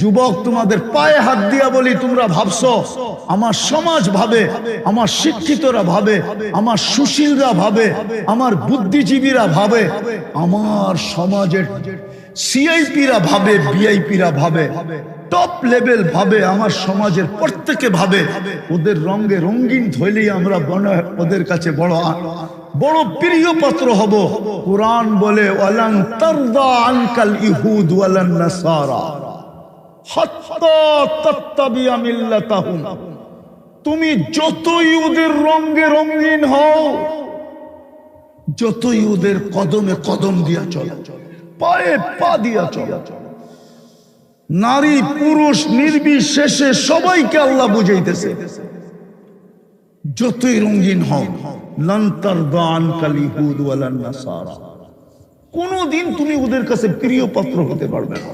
যুবক, তোমাদের পায়ে হাত দিয়া বলি, তোমরা ভাবছো আমার সমাজ ভাবে, আমার শিক্ষিতরা ভাবে, আমার সুশীলরা ভাবে, আমার বুদ্ধিজীবীরা ভাবে, আমার সমাজের সিআইপিরা ভাবে, বিআইপিরা ভাবে, টপ লেভেল ভাবে, আমার সমাজের প্রত্যেকে ভাবে ওদের রঙে রঙিন ধইলেই আমরা ওদের কাছে বড় প্রিয় পাত্র হব। কোরআন বলে ওয়ালান তারদা আনকাল ইহুদ ওয়ালান নাসারা হাত্তা তাত্তাবিয়া মিল্লাতাহুম। তুমি যতই ওদের রঙে রঙিন হও, যতই ওদের কদমে কদম দিয়া চলো, পায়ে পা দিয়া চলো, নারী পুরুষ নির্বিশেষে সবাইকে আল্লাহ বুঝাইতেছে, যতই রঙিন হও, লান তারদা আনকাল ইহুদ ওয়ালান নাসারা, কোনদিন তুমি ওদের কাছে প্রিয় পাত্র হতে পারবে না।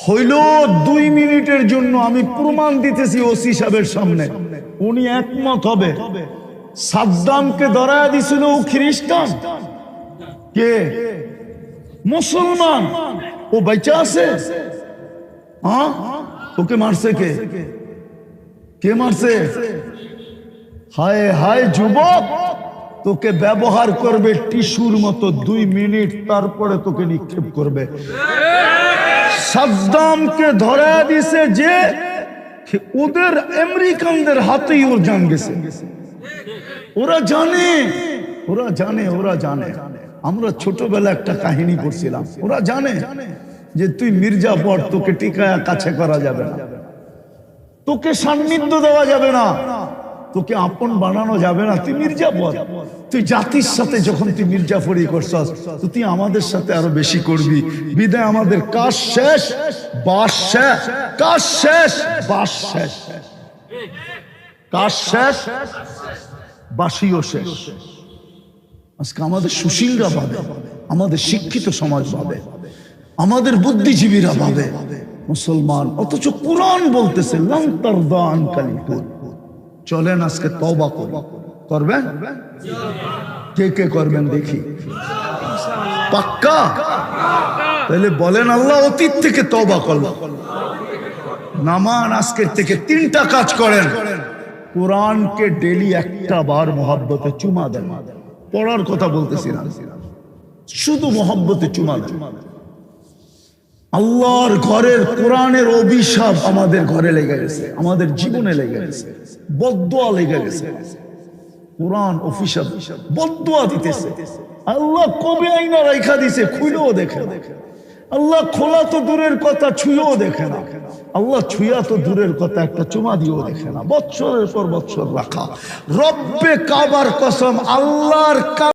হইল 2 মিনিটের জন্য আমি প্রমাণ দিতেছি ওসি সাহেবের সামনে, উনি একমত হবে। সাদ্দামকে ধরায়া দিছিল ও খ্রিস্টান, কে মুসলমান, ও বেঁচে আছে? হ্যাঁ, ওকে মারছে কে? কে মারছে? হায় হায় যুবক, তোকে ব্যবহার করবে টিস্যুর মতো 2 মিনিট, তারপরে তোকে নিক্ষেপ করবে। সাদ্দামকে ধরা দিছে যে ওদের আমেরিকানদের হাতেই ওর জান গেছে। ওরা জানে, ওরা জানে, ওরা জানে। আমরা ছোটবেলা একটা কাহিনী পড়ছিলাম, ওরা জানে যে তুই মির্জাফর, তোকে টিকায়া কাছে করা যাবে না, তোকে সান্নিধ্য দেওয়া যাবে না, তোকে আপন বানানো যাবে না, তুই মির্জাফর। তুই জাতির সাথে যখন তুই মির্জাফরি করছস, তুই আমাদের সাথে আরো বেশি করবি। বিদায় আমাদের কাজ শেষ, বাস শেষ, কাজ শেষ, বাস শেষ, কাজ শেষ, বাসিও শেষ। আজকে আমাদের সুশীলরা ভাবে, আমাদের শিক্ষিত সমাজ ভাবে, আমাদের বুদ্ধিজীবীরা ভাবে মুসলমান, অথচ কোরআন বলতেছে লান তারদা আনকাল ইহুদ। চলেন আজকে তওবা করি। করবেন? কে কে করবেন দেখি? পাক্কা? তাহলে বলেন আল্লাহ অতীত থেকে তওবা করলাম। নামান আজকের থেকে 3টা কাজ করেন। কোরআনকে ডেলি 1টা বার মহব্বতে চুমা দেন। পড়ার কথা বলতেছি না, শুধু মহব্বতে চুমা দেন। আল্লাহর ঘরের কোরআনের অভিশাপ আমাদের ঘরে লেগে গেছে, আমাদের জীবনে লেগে গেছে, বদদুয়া লেগে গেছে। কোরআন অভিশাপ, বদদুয়া দিতেছে। আল্লাহ কবে আইনা রাইখা দিছে, খুইলেও দেখে না। আল্লাহ খোলা তো দূরের কথা, ছুঁয়েও দেখে না। আল্লাহ ছুঁয়া তো দূরের কথা, একটা চুমা দিয়েও দেখে না। বৎসরের পর বৎসর রাখা। রব্বে কাবার কসম, আল্লাহর